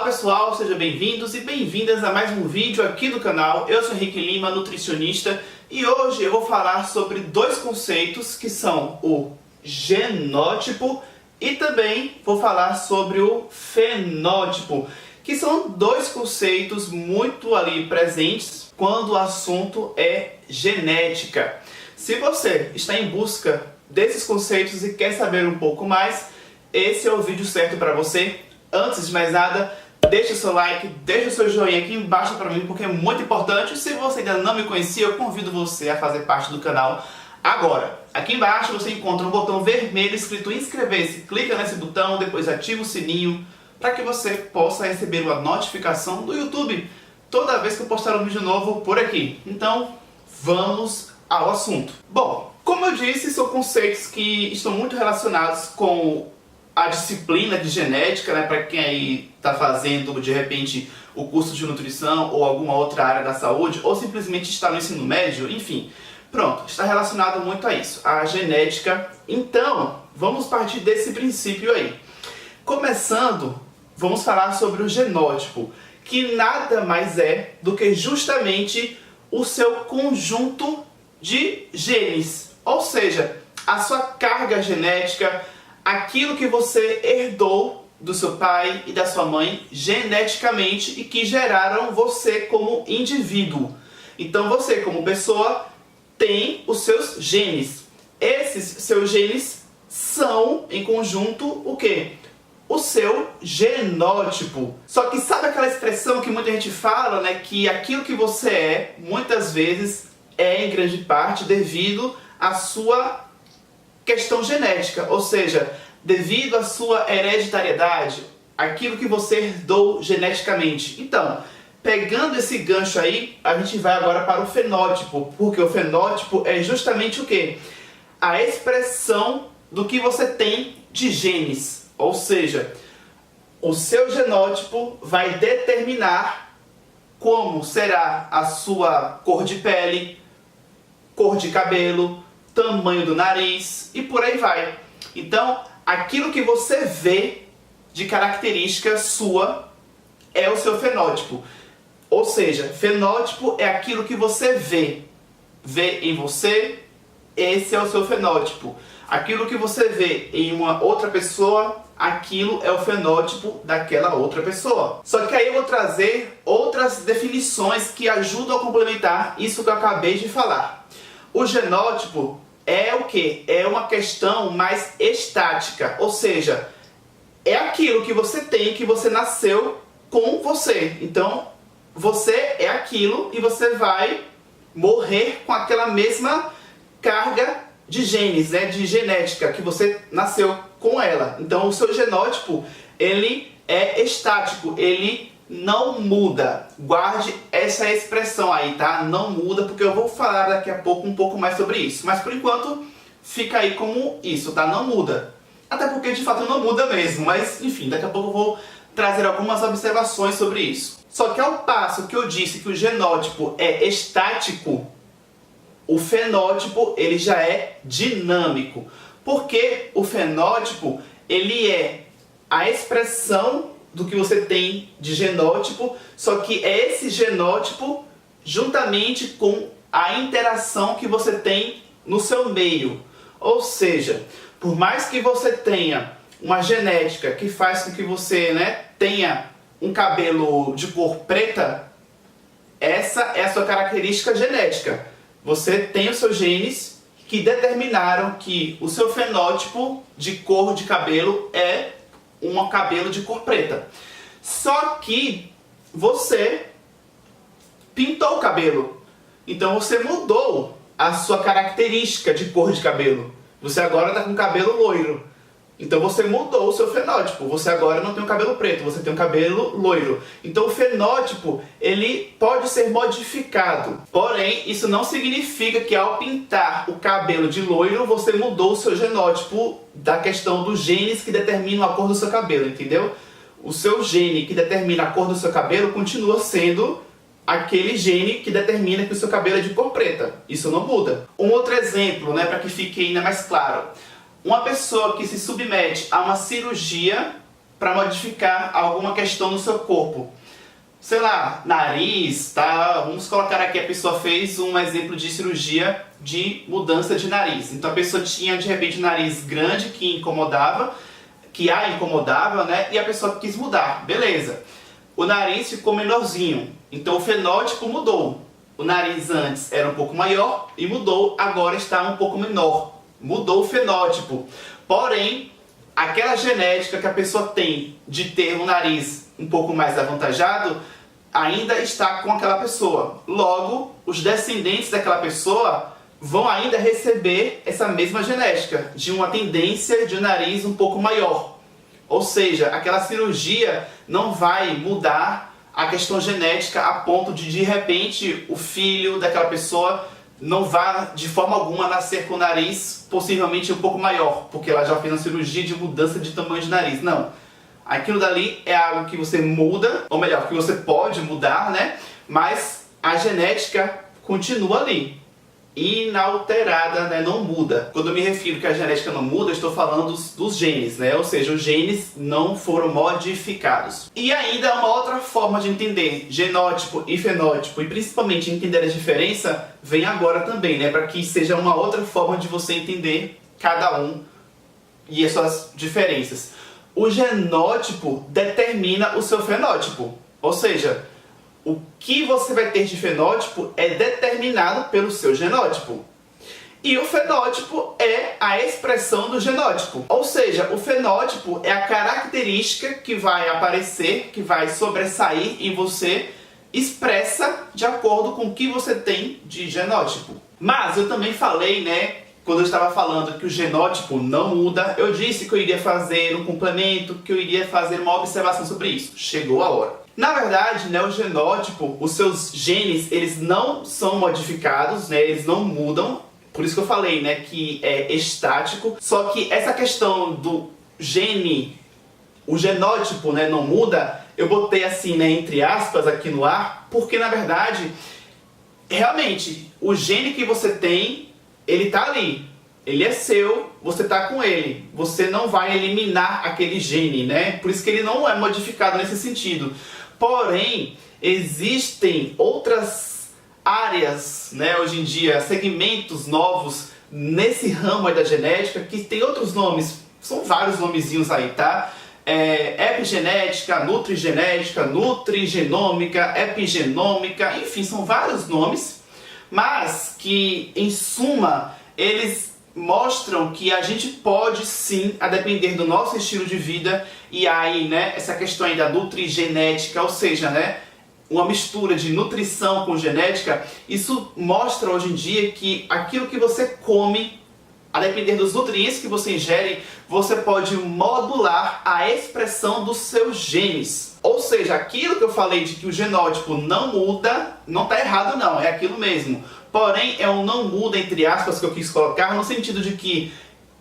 pessoal, sejam bem-vindos e bem-vindas a mais um vídeo aqui do canal. Eu sou Henrique Lima, nutricionista, e hoje eu vou falar sobre dois conceitos que são o genótipo e também vou falar sobre o fenótipo, que são dois conceitos muito ali presentes quando o assunto é genética. Se você está em busca desses conceitos e quer saber um pouco mais, esse é o vídeo certo para você. Antes de mais nada, deixa o seu like, deixa o seu joinha aqui embaixo para mim, porque é muito importante. Se você ainda não me conhecia, eu convido você a fazer parte do canal agora. Aqui embaixo você encontra um botão vermelho escrito inscrever-se. Clica nesse botão, depois ativa o sininho para que você possa receber uma notificação do YouTube toda vez que eu postar um vídeo novo por aqui. Então, vamos ao assunto. Bom, como eu disse, são conceitos que estão muito relacionados com a disciplina de genética, né, para quem aí está fazendo de repente o curso de nutrição ou alguma outra área da saúde, ou simplesmente está no ensino médio, enfim, pronto, está relacionado muito a isso, a genética. Então, vamos partir desse princípio aí. Começando, vamos falar sobre o genótipo, que nada mais é do que justamente o seu conjunto de genes, ou seja, a sua carga genética, aquilo que você herdou do seu pai e da sua mãe geneticamente e que geraram você como indivíduo. Então você, como pessoa, tem os seus genes. Esses seus genes são, em conjunto, o quê? O seu genótipo. Só que sabe aquela expressão que muita gente fala, né? Que aquilo que você é, muitas vezes, é em grande parte devido à sua questão genética, ou seja, devido à sua hereditariedade, aquilo que você herdou geneticamente. Então, pegando esse gancho aí, a gente vai agora para o fenótipo, porque o fenótipo é justamente o quê? A expressão do que você tem de genes, ou seja, o seu genótipo vai determinar como será a sua cor de pele, cor de cabelo, tamanho do nariz e por aí vai. Então, aquilo que você vê de característica sua é o seu fenótipo. Ou seja, fenótipo é aquilo que você vê. Vê em você, esse é o seu fenótipo. Aquilo que você vê em uma outra pessoa, aquilo é o fenótipo daquela outra pessoa. Só que aí eu vou trazer outras definições que ajudam a complementar isso que eu acabei de falar. O genótipo é o que? É uma questão mais estática, ou seja, é aquilo que você tem, que você nasceu com você. Então, você é aquilo e você vai morrer com aquela mesma carga de genes, né, de genética, que você nasceu com ela. Então, o seu genótipo, ele é estático, ele não muda. Guarde essa expressão aí, tá? Não muda, porque eu vou falar daqui a pouco um pouco mais sobre isso. Mas por enquanto, fica aí como isso, tá? Não muda. Até porque de fato não muda mesmo. Mas enfim, daqui a pouco eu vou trazer algumas observações sobre isso. Só que ao passo que eu disse que o genótipo é estático, o fenótipo ele já é dinâmico. Porque o fenótipo ele é a expressão do que você tem de genótipo, só que é esse genótipo juntamente com a interação que você tem no seu meio. Ou seja, por mais que você tenha uma genética que faz com que você, né, tenha um cabelo de cor preta, essa é a sua característica genética. Você tem os seus genes que determinaram que o seu fenótipo de cor de cabelo é um cabelo de cor preta. Só que você pintou o cabelo. Então você mudou a sua característica de cor de cabelo. Você agora está com cabelo loiro. Então você mudou o seu fenótipo. Você agora não tem um cabelo preto, você tem um cabelo loiro. Então o fenótipo, ele pode ser modificado. Porém, isso não significa que ao pintar o cabelo de loiro, você mudou o seu genótipo da questão dos genes que determinam a cor do seu cabelo, entendeu? O seu gene que determina a cor do seu cabelo continua sendo aquele gene que determina que o seu cabelo é de cor preta. Isso não muda. Um outro exemplo, né, para que fique ainda mais claro. Uma pessoa que se submete a uma cirurgia para modificar alguma questão no seu corpo. Sei lá, nariz, tá? Vamos colocar aqui, a pessoa fez um exemplo de cirurgia de mudança de nariz. Então a pessoa tinha de repente um nariz grande que a incomodava, né? E a pessoa quis mudar, beleza. O nariz ficou menorzinho, então o fenótipo mudou. O nariz antes era um pouco maior e mudou, agora está um pouco menor. Mudou o fenótipo. Porém, aquela genética que a pessoa tem de ter um nariz um pouco mais avantajado ainda está com aquela pessoa. Logo, os descendentes daquela pessoa vão ainda receber essa mesma genética de uma tendência de um nariz um pouco maior. Ou seja, aquela cirurgia não vai mudar a questão genética a ponto de repente, o filho daquela pessoa não vá de forma alguma nascer com o nariz possivelmente um pouco maior, porque ela já fez uma cirurgia de mudança de tamanho de nariz. Não. Aquilo dali é algo que você muda, ou melhor, que você pode mudar, né? Mas a genética continua ali, inalterada, né? Não muda. Quando eu me refiro que a genética não muda, eu estou falando dos genes, né? Ou seja, os genes não foram modificados. E ainda uma outra forma de entender genótipo e fenótipo, e principalmente entender a diferença, vem agora também, né? Para que seja uma outra forma de você entender cada um e as suas diferenças. O genótipo determina o seu fenótipo, ou seja, o que você vai ter de fenótipo é determinado pelo seu genótipo. E o fenótipo é a expressão do genótipo, ou seja, o fenótipo é a característica que vai aparecer, que vai sobressair em você, expressa de acordo com o que você tem de genótipo. Mas eu também falei, né? Quando eu estava falando que o genótipo não muda, eu disse que eu iria fazer um complemento, que eu iria fazer uma observação sobre isso. Chegou a hora. Na verdade, né, o genótipo, os seus genes, eles não são modificados, né, eles não mudam. Por isso que eu falei, né, que é estático. Só que essa questão do gene, o genótipo, né, não muda, eu botei assim, né, entre aspas aqui no ar, porque na verdade, realmente, o gene que você tem, ele tá ali, ele é seu, você tá com ele, você não vai eliminar aquele gene, né? Por isso que ele não é modificado nesse sentido. Porém, existem outras áreas, né, hoje em dia, segmentos novos nesse ramo aí da genética, que tem outros nomes, são vários nomezinhos aí, tá? Epigenética, nutrigenética, nutrigenômica, epigenômica, enfim, são vários nomes, mas que, em suma, eles mostram que a gente pode sim, a depender do nosso estilo de vida, e aí, né, essa questão aí da nutrigenética, ou seja, né, uma mistura de nutrição com genética, isso mostra hoje em dia que aquilo que você come, a depender dos nutrientes que você ingere, você pode modular a expressão dos seus genes. Ou seja, aquilo que eu falei de que o genótipo não muda, não está errado não, é aquilo mesmo. Porém, é um não muda, entre aspas, que eu quis colocar, no sentido de que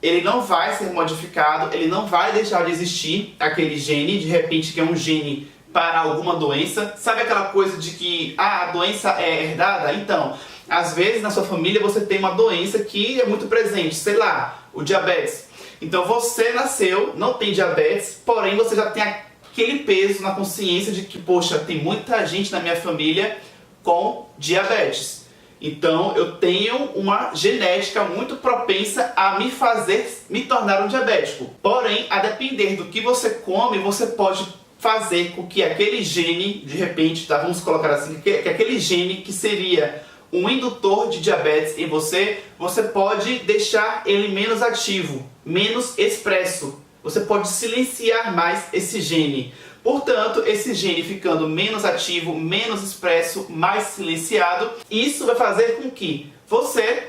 ele não vai ser modificado, ele não vai deixar de existir aquele gene, de repente que é um gene para alguma doença. Sabe aquela coisa de que a doença é herdada? Então, às vezes na sua família você tem uma doença que é muito presente, sei lá, o diabetes. Então você nasceu, não tem diabetes, porém você já tem aquele peso na consciência de que, poxa, tem muita gente na minha família com diabetes. Então eu tenho uma genética muito propensa a me tornar um diabético. Porém, a depender do que você come, você pode fazer com que aquele gene, de repente, tá, vamos colocar assim, que aquele gene que seria um indutor de diabetes em você, você pode deixar ele menos ativo, menos expresso. Você pode silenciar mais esse gene. Portanto, esse gene ficando menos ativo, menos expresso, mais silenciado, isso vai fazer com que você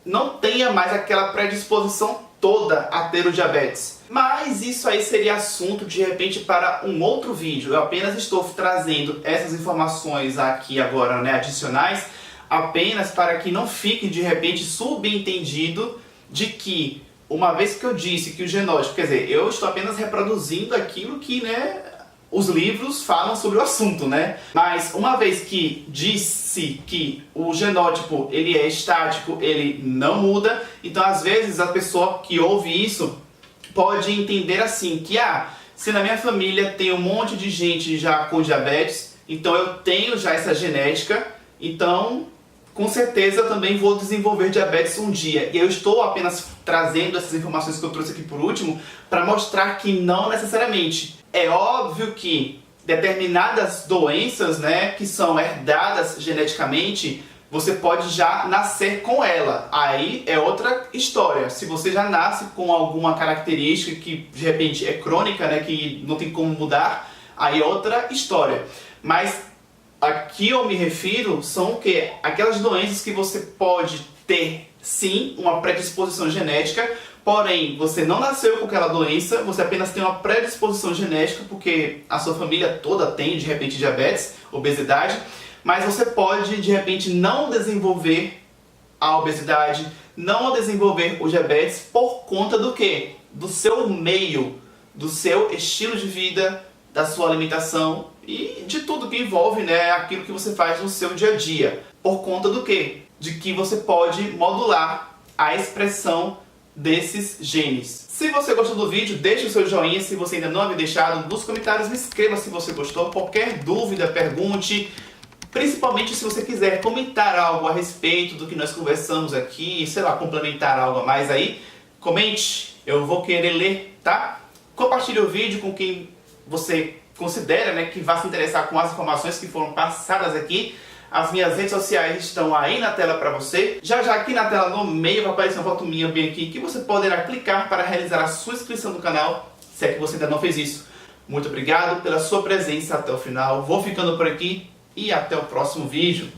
não tenha mais aquela predisposição toda a ter o diabetes. Mas isso aí seria assunto de repente para um outro vídeo. Eu apenas estou trazendo essas informações aqui agora, né, adicionais, apenas para que não fique de repente subentendido de que, uma vez que eu disse que o genótipo, quer dizer, eu estou apenas reproduzindo aquilo que, né, os livros falam sobre o assunto, né? Mas uma vez que disse que o genótipo ele é estático, ele não muda, então às vezes a pessoa que ouve isso pode entender assim, que Se na minha família tem um monte de gente já com diabetes, então eu tenho já essa genética, então com certeza eu também vou desenvolver diabetes um dia. E eu estou apenas trazendo essas informações que eu trouxe aqui por último para mostrar que não necessariamente. É óbvio que determinadas doenças, né, que são herdadas geneticamente, você pode já nascer com ela. Aí é outra história. Se você já nasce com alguma característica que de repente é crônica, né, que não tem como mudar, aí é outra história. Mas aqui eu me refiro são o quê? Aquelas doenças que você pode ter sim uma predisposição genética, porém você não nasceu com aquela doença, você apenas tem uma predisposição genética porque a sua família toda tem de repente diabetes, obesidade, mas você pode de repente não desenvolver a obesidade, não desenvolver o diabetes por conta do quê? Do seu meio, do seu estilo de vida, da sua alimentação e de tudo que envolve, né, aquilo que você faz no seu dia a dia. Por conta do quê? De que você pode modular a expressão desses genes. Se você gostou do vídeo, deixe o seu joinha. Se você ainda não havia deixado, nos comentários me escreva se você gostou. Qualquer dúvida, pergunte. Principalmente se você quiser comentar algo a respeito do que nós conversamos aqui, sei lá, complementar algo a mais aí, comente, eu vou querer ler, tá? Compartilhe o vídeo com quem você considera, né, que vai se interessar com as informações que foram passadas aqui. As minhas redes sociais estão aí na tela para você. Já aqui na tela no meio vai aparecer uma foto minha bem aqui que você poderá clicar para realizar a sua inscrição no canal, se é que você ainda não fez isso. Muito obrigado pela sua presença até o final. Vou ficando por aqui e até o próximo vídeo.